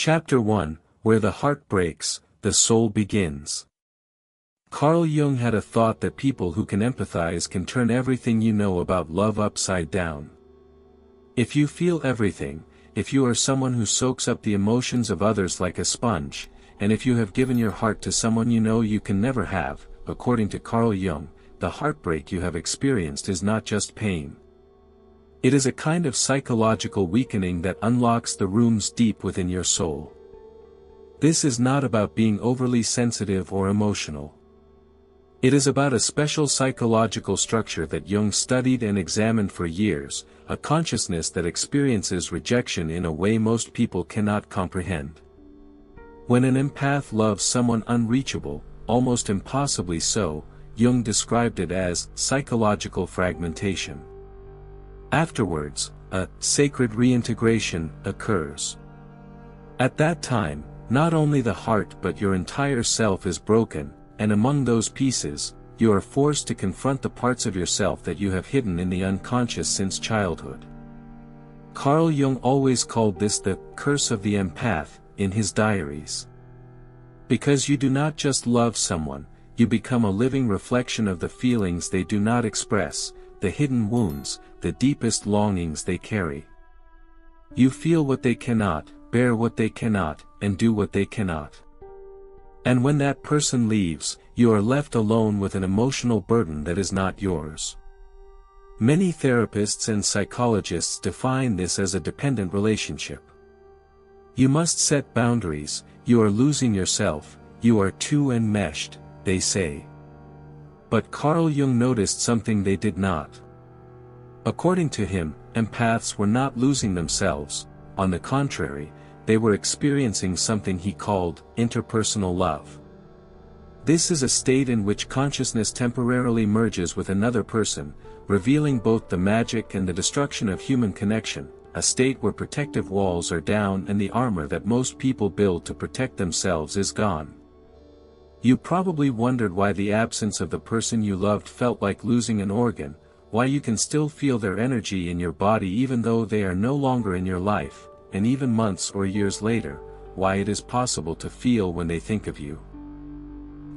Chapter 1, Where the Heart Breaks, the Soul Begins. Carl Jung had a thought that people who can empathize can turn everything you know about love upside down. If you feel everything, if you are someone who soaks up the emotions of others like a sponge, and if you have given your heart to someone you know you can never have, according to Carl Jung, the heartbreak you have experienced is not just pain. It is a kind of psychological weakening that unlocks the rooms deep within your soul. This is not about being overly sensitive or emotional. It is about a special psychological structure that Jung studied and examined for years, a consciousness that experiences rejection in a way most people cannot comprehend. When an empath loves someone unreachable, almost impossibly so, Jung described it as psychological fragmentation. Afterwards, a sacred reintegration occurs. At that time, not only the heart but your entire self is broken, and among those pieces, you are forced to confront the parts of yourself that you have hidden in the unconscious since childhood. Carl Jung always called this the curse of the empath in his diaries. Because you do not just love someone, you become a living reflection of the feelings they do not express, the hidden wounds, the deepest longings they carry. You feel what they cannot, bear what they cannot, and do what they cannot. And when that person leaves, you are left alone with an emotional burden that is not yours. Many therapists and psychologists define this as a dependent relationship. You must set boundaries, you are losing yourself, you are too enmeshed, they say. But Carl Jung noticed something they did not. According to him, empaths were not losing themselves, on the contrary, they were experiencing something he called interpersonal love. This is a state in which consciousness temporarily merges with another person, revealing both the magic and the destruction of human connection, a state where protective walls are down and the armor that most people build to protect themselves is gone. You probably wondered why the absence of the person you loved felt like losing an organ, why you can still feel their energy in your body even though they are no longer in your life, and even months or years later, why it is possible to feel when they think of you.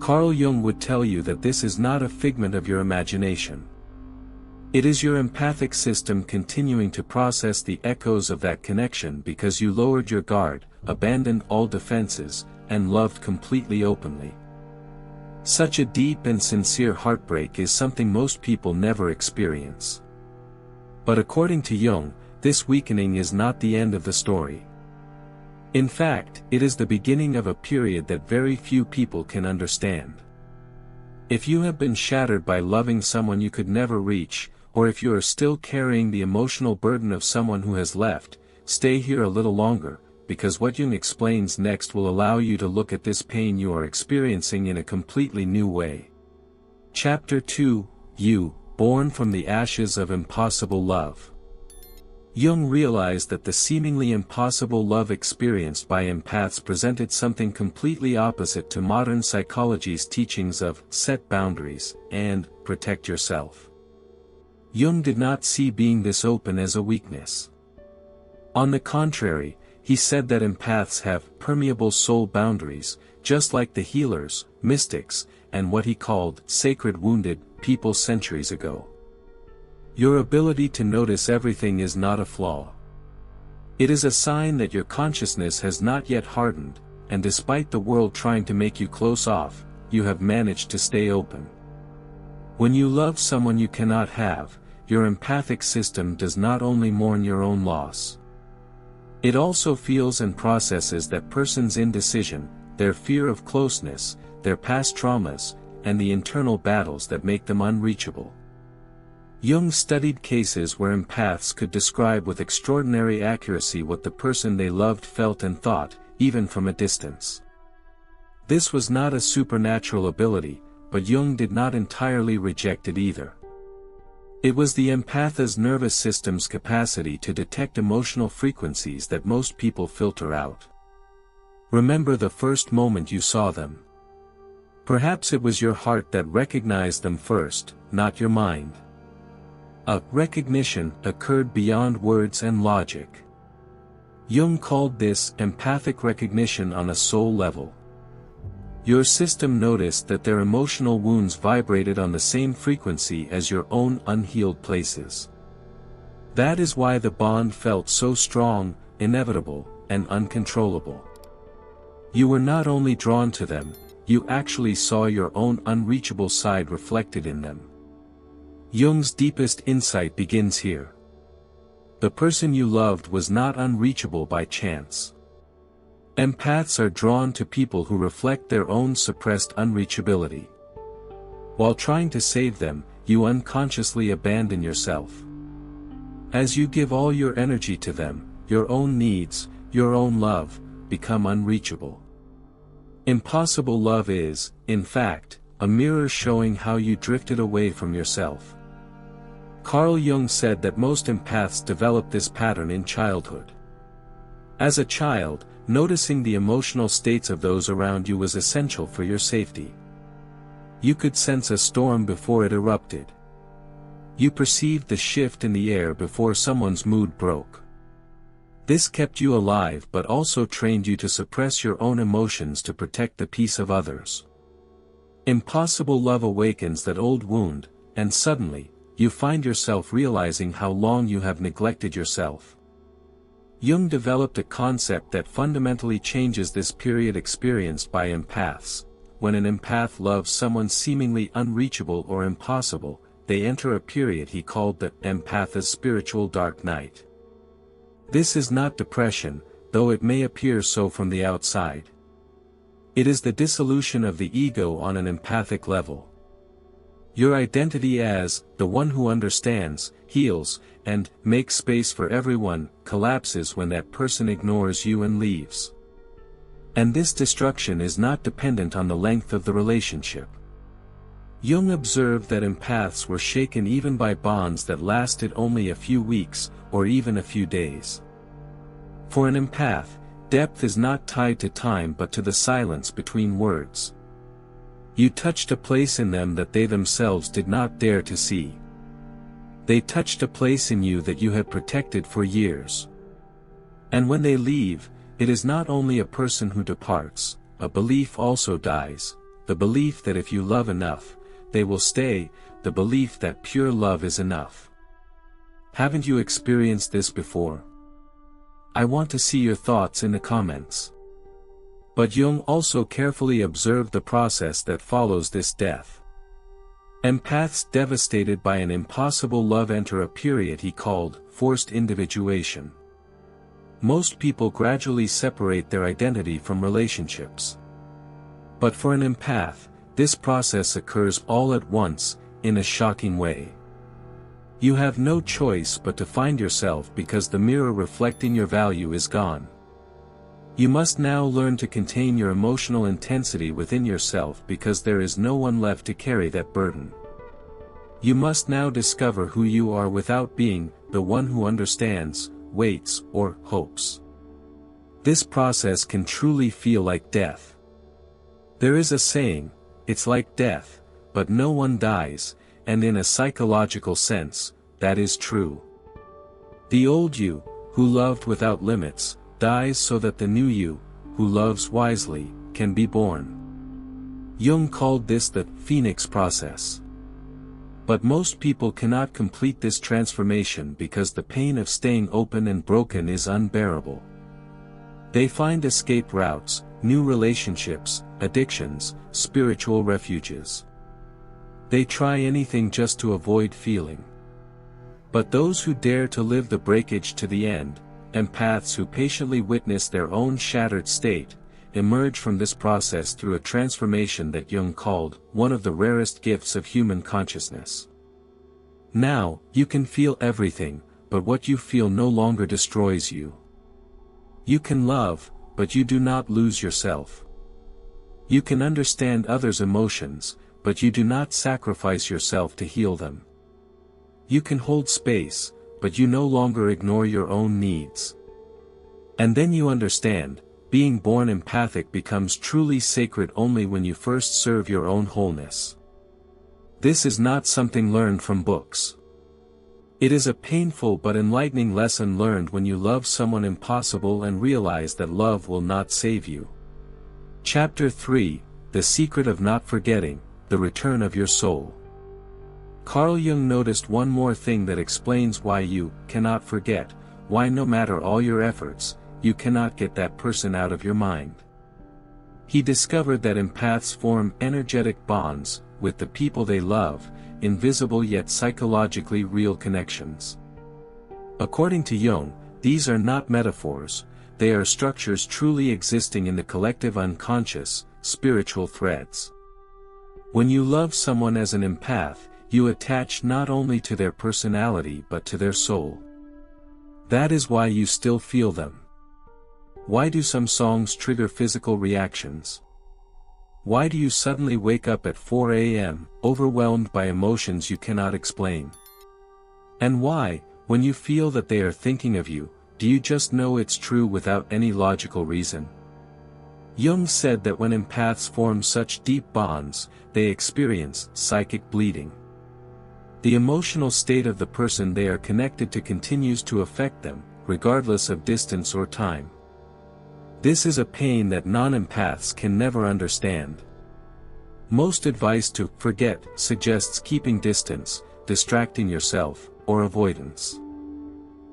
Carl Jung would tell you that this is not a figment of your imagination. It is your empathic system continuing to process the echoes of that connection because you lowered your guard, abandoned all defenses, and loved completely openly. Such a deep and sincere heartbreak is something most people never experience. But according to Jung, this weakening is not the end of the story. In fact, it is the beginning of a period that very few people can understand. If you have been shattered by loving someone you could never reach, or if you are still carrying the emotional burden of someone who has left, stay here a little longer, because what Jung explains next will allow you to look at this pain you are experiencing in a completely new way. Chapter 2, You, Born from the Ashes of Impossible Love. Jung realized that the seemingly impossible love experienced by empaths presented something completely opposite to modern psychology's teachings of set boundaries and protect yourself. Jung did not see being this open as a weakness. On the contrary, he said that empaths have permeable soul boundaries, just like the healers, mystics, and what he called sacred wounded people centuries ago. Your ability to notice everything is not a flaw. It is a sign that your consciousness has not yet hardened, and despite the world trying to make you close off, you have managed to stay open. When you love someone you cannot have, your empathic system does not only mourn your own loss. It also feels and processes that person's indecision, their fear of closeness, their past traumas, and the internal battles that make them unreachable. Jung studied cases where empaths could describe with extraordinary accuracy what the person they loved felt and thought, even from a distance. This was not a supernatural ability, but Jung did not entirely reject it either. It was the empath's nervous system's capacity to detect emotional frequencies that most people filter out. Remember the first moment you saw them. Perhaps it was your heart that recognized them first, not your mind. A recognition occurred beyond words and logic. Jung called this empathic recognition on a soul level. Your system noticed that their emotional wounds vibrated on the same frequency as your own unhealed places. That is why the bond felt so strong, inevitable, and uncontrollable. You were not only drawn to them, you actually saw your own unreachable side reflected in them. Jung's deepest insight begins here. The person you loved was not unreachable by chance. Empaths are drawn to people who reflect their own suppressed unreachability. While trying to save them, you unconsciously abandon yourself. As you give all your energy to them, your own needs, your own love, become unreachable. Impossible love is, in fact, a mirror showing how you drifted away from yourself. Carl Jung said that most empaths develop this pattern in childhood. As a child, noticing the emotional states of those around you was essential for your safety. You could sense a storm before it erupted. You perceived the shift in the air before someone's mood broke. This kept you alive but also trained you to suppress your own emotions to protect the peace of others. Impossible love awakens that old wound, and suddenly, you find yourself realizing how long you have neglected yourself. Jung developed a concept that fundamentally changes this period experienced by empaths. When an empath loves someone seemingly unreachable or impossible, they enter a period he called the empath's spiritual dark night. This is not depression, though it may appear so from the outside. It is the dissolution of the ego on an empathic level. Your identity as the one who understands, heals, and makes space for everyone collapses when that person ignores you and leaves. And this destruction is not dependent on the length of the relationship. Jung observed that empaths were shaken even by bonds that lasted only a few weeks, or even a few days. For an empath, depth is not tied to time but to the silence between words. You touched a place in them that they themselves did not dare to see. They touched a place in you that you had protected for years. And when they leave, it is not only a person who departs, a belief also dies, the belief that if you love enough, they will stay, the belief that pure love is enough. Haven't you experienced this before? I want to see your thoughts in the comments. But Jung also carefully observed the process that follows this death. Empaths devastated by an impossible love enter a period he called forced individuation. Most people gradually separate their identity from relationships. But for an empath, this process occurs all at once, in a shocking way. You have no choice but to find yourself because the mirror reflecting your value is gone. You must now learn to contain your emotional intensity within yourself because there is no one left to carry that burden. You must now discover who you are without being the one who understands, waits, or hopes. This process can truly feel like death. There is a saying, it's like death, but no one dies, and in a psychological sense, that is true. The old you, who loved without limits, dies so that the new you, who loves wisely, can be born. Jung called this the phoenix process. But most people cannot complete this transformation because the pain of staying open and broken is unbearable. They find escape routes, new relationships, addictions, spiritual refuges. They try anything just to avoid feeling. But those who dare to live the breakage to the end, empaths who patiently witness their own shattered state, emerge from this process through a transformation that Jung called one of the rarest gifts of human consciousness. Now, you can feel everything, but what you feel no longer destroys you. You can love, but you do not lose yourself. You can understand others' emotions, but you do not sacrifice yourself to heal them. You can hold space, but you no longer ignore your own needs. And then you understand, being born empathic becomes truly sacred only when you first serve your own wholeness. This is not something learned from books. It is a painful but enlightening lesson learned when you love someone impossible and realize that love will not save you. Chapter 3, The Secret of Not Forgetting, The Return of Your Soul. Carl Jung noticed one more thing that explains why you cannot forget, why no matter all your efforts, you cannot get that person out of your mind. He discovered that empaths form energetic bonds with the people they love, invisible yet psychologically real connections. According to Jung, these are not metaphors, they are structures truly existing in the collective unconscious, spiritual threads. When you love someone as an empath, you attach not only to their personality but to their soul. That is why you still feel them. Why do some songs trigger physical reactions? Why do you suddenly wake up at 4 a.m., overwhelmed by emotions you cannot explain? And why, when you feel that they are thinking of you, do you just know it's true without any logical reason? Jung said that when empaths form such deep bonds, they experience psychic bleeding. The emotional state of the person they are connected to continues to affect them, regardless of distance or time. This is a pain that non-empaths can never understand. Most advice to forget suggests keeping distance, distracting yourself, or avoidance.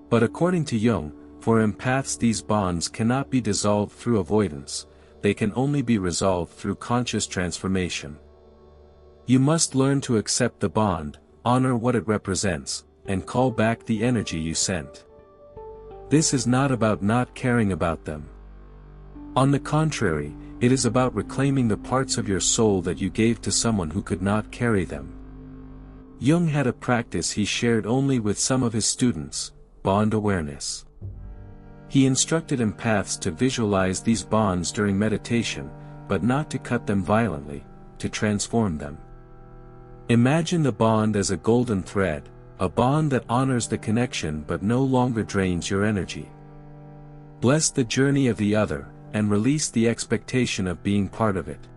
But according to Jung, for empaths these bonds cannot be dissolved through avoidance, they can only be resolved through conscious transformation. You must learn to accept the bond, honor what it represents, and call back the energy you sent. This is not about not caring about them. On the contrary, it is about reclaiming the parts of your soul that you gave to someone who could not carry them. Jung had a practice he shared only with some of his students, bond awareness. He instructed empaths to visualize these bonds during meditation, but not to cut them violently, to transform them. Imagine the bond as a golden thread, a bond that honors the connection but no longer drains your energy. Bless the journey of the other, and release the expectation of being part of it.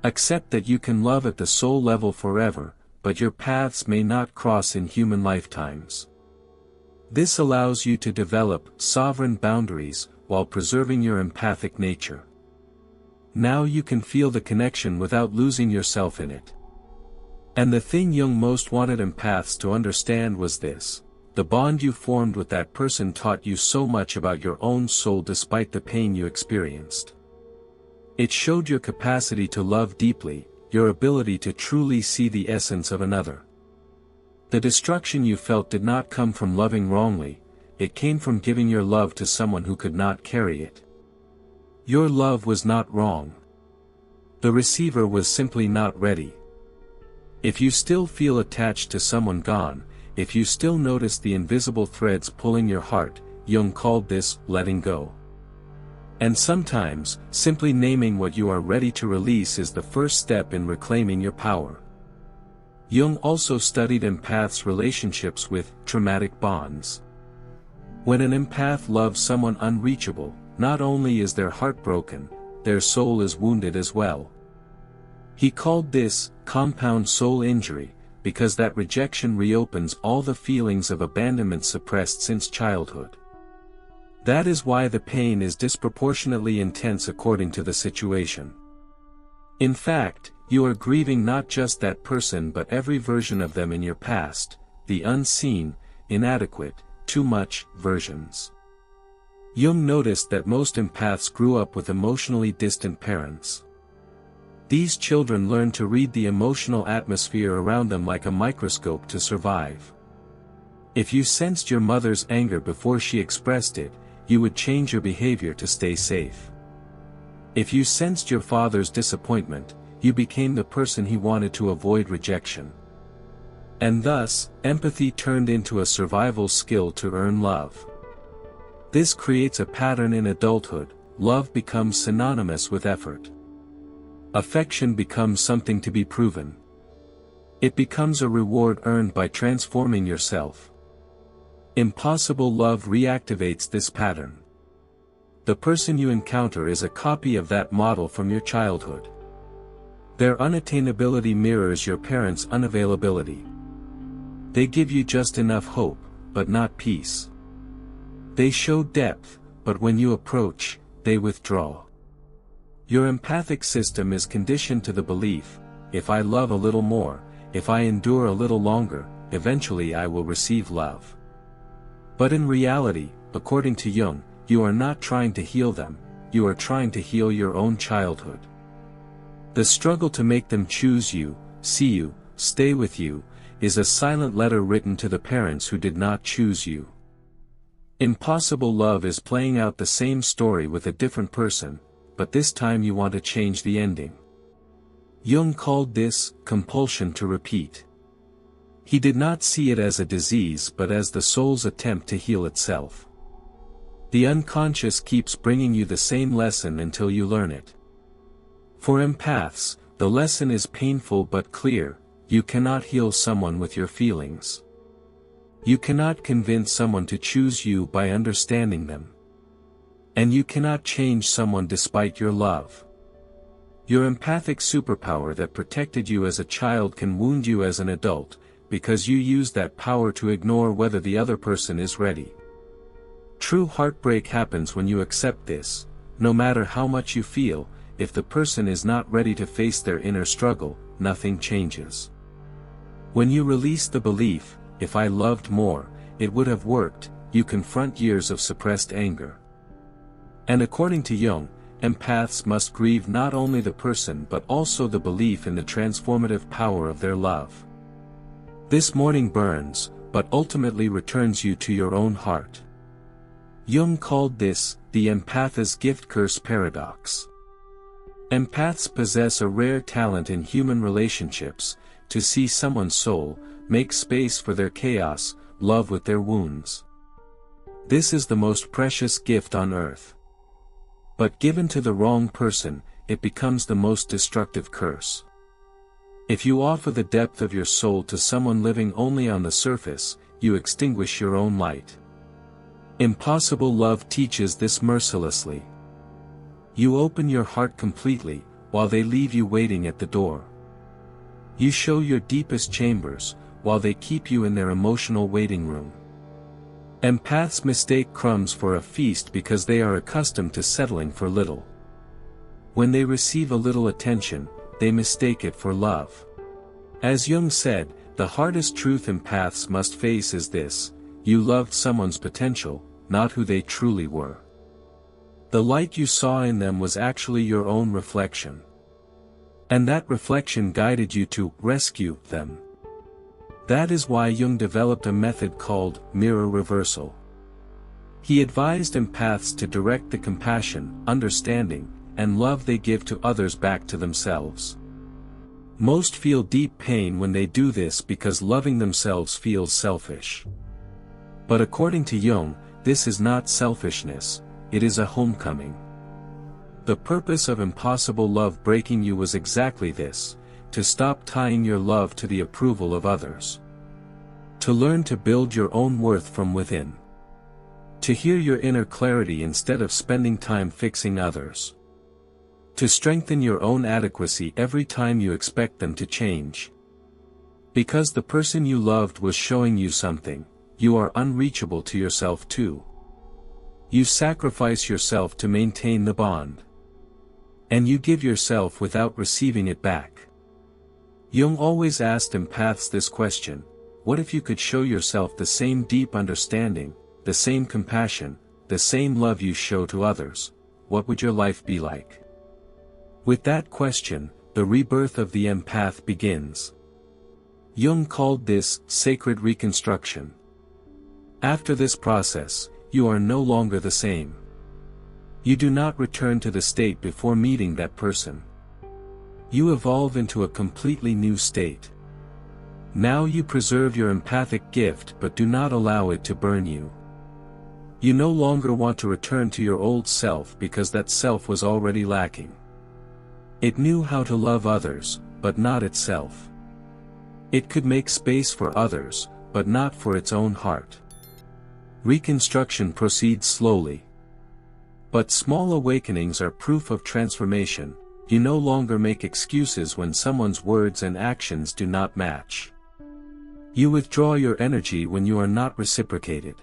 Accept that you can love at the soul level forever, but your paths may not cross in human lifetimes. This allows you to develop sovereign boundaries while preserving your empathic nature. Now you can feel the connection without losing yourself in it. And the thing Jung most wanted empaths to understand was this: the bond you formed with that person taught you so much about your own soul despite the pain you experienced. It showed your capacity to love deeply, your ability to truly see the essence of another. The destruction you felt did not come from loving wrongly, it came from giving your love to someone who could not carry it. Your love was not wrong. The receiver was simply not ready. If you still feel attached to someone gone, if you still notice the invisible threads pulling your heart, Jung called this letting go. And sometimes, simply naming what you are ready to release is the first step in reclaiming your power. Jung also studied empaths' relationships with traumatic bonds. When an empath loves someone unreachable, not only is their heart broken, their soul is wounded as well. He called this compound soul injury, because that rejection reopens all the feelings of abandonment suppressed since childhood. That is why the pain is disproportionately intense according to the situation. In fact, you are grieving not just that person but every version of them in your past, the unseen, inadequate, too much versions. Jung noticed that most empaths grew up with emotionally distant parents. These children learn to read the emotional atmosphere around them like a microscope to survive. If you sensed your mother's anger before she expressed it, you would change your behavior to stay safe. If you sensed your father's disappointment, you became the person he wanted to avoid rejection. And thus, empathy turned into a survival skill to earn love. This creates a pattern in adulthood: love becomes synonymous with effort. Affection becomes something to be proven. It becomes a reward earned by transforming yourself. Impossible love reactivates this pattern. The person you encounter is a copy of that model from your childhood. Their unattainability mirrors your parents' unavailability. They give you just enough hope, but not peace. They show depth, but when you approach, they withdraw. Your empathic system is conditioned to the belief, if I love a little more, if I endure a little longer, eventually I will receive love. But in reality, according to Jung, you are not trying to heal them, you are trying to heal your own childhood. The struggle to make them choose you, see you, stay with you, is a silent letter written to the parents who did not choose you. Impossible love is playing out the same story with a different person, but this time you want to change the ending. Jung called this compulsion to repeat. He did not see it as a disease but as the soul's attempt to heal itself. The unconscious keeps bringing you the same lesson until you learn it. For empaths, the lesson is painful but clear: you cannot heal someone with your feelings. You cannot convince someone to choose you by understanding them. And you cannot change someone despite your love. Your empathic superpower that protected you as a child can wound you as an adult, because you use that power to ignore whether the other person is ready. True heartbreak happens when you accept this: no matter how much you feel, if the person is not ready to face their inner struggle, nothing changes. When you release the belief, if I loved more, it would have worked, you confront years of suppressed anger. And according to Jung, empaths must grieve not only the person but also the belief in the transformative power of their love. This mourning burns, but ultimately returns you to your own heart. Jung called this the empath's gift-curse paradox. Empaths possess a rare talent in human relationships: to see someone's soul, make space for their chaos, love with their wounds. This is the most precious gift on earth. But given to the wrong person, it becomes the most destructive curse. If you offer the depth of your soul to someone living only on the surface, you extinguish your own light. Impossible love teaches this mercilessly. You open your heart completely, while they leave you waiting at the door. You show your deepest chambers, while they keep you in their emotional waiting room. Empaths mistake crumbs for a feast because they are accustomed to settling for little. When they receive a little attention, they mistake it for love. As Jung said, the hardest truth empaths must face is this: you loved someone's potential, not who they truly were. The light you saw in them was actually your own reflection. And that reflection guided you to rescue them. That is why Jung developed a method called mirror reversal. He advised empaths to direct the compassion, understanding, and love they give to others back to themselves. Most feel deep pain when they do this because loving themselves feels selfish. But according to Jung, this is not selfishness, it is a homecoming. The purpose of impossible love breaking you was exactly this: to stop tying your love to the approval of others. To learn to build your own worth from within. To hear your inner clarity instead of spending time fixing others. To strengthen your own adequacy every time you expect them to change. Because the person you loved was showing you something, you are unreachable to yourself too. You sacrifice yourself to maintain the bond. And you give yourself without receiving it back. Jung always asked empaths this question: what if you could show yourself the same deep understanding, the same compassion, the same love you show to others? What would your life be like? With that question, the rebirth of the empath begins. Jung called this sacred reconstruction. After this process, you are no longer the same. You do not return to the state before meeting that person. You evolve into a completely new state. Now you preserve your empathic gift but do not allow it to burn you. You no longer want to return to your old self because that self was already lacking. It knew how to love others, but not itself. It could make space for others, but not for its own heart. Reconstruction proceeds slowly. But small awakenings are proof of transformation. You no longer make excuses when someone's words and actions do not match. You withdraw your energy when you are not reciprocated.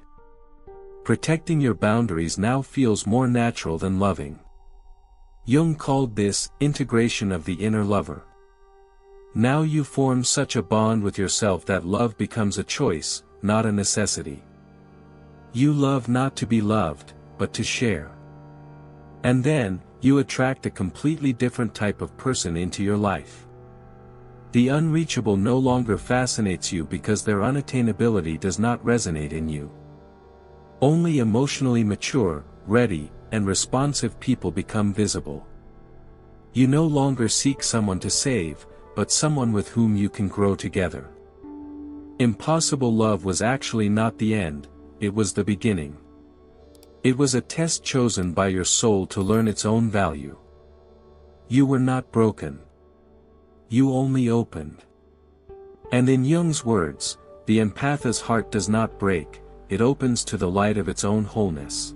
Protecting your boundaries now feels more natural than loving. Jung called this integration of the inner lover. Now you form such a bond with yourself that love becomes a choice, not a necessity. You love not to be loved, but to share. And then, you attract a completely different type of person into your life. The unreachable no longer fascinates you because their unattainability does not resonate in you. Only emotionally mature, ready, and responsive people become visible. You no longer seek someone to save, but someone with whom you can grow together. Impossible love was actually not the end, it was the beginning. It was a test chosen by your soul to learn its own value. You were not broken. You only opened. And in Jung's words, the empath's heart does not break, it opens to the light of its own wholeness.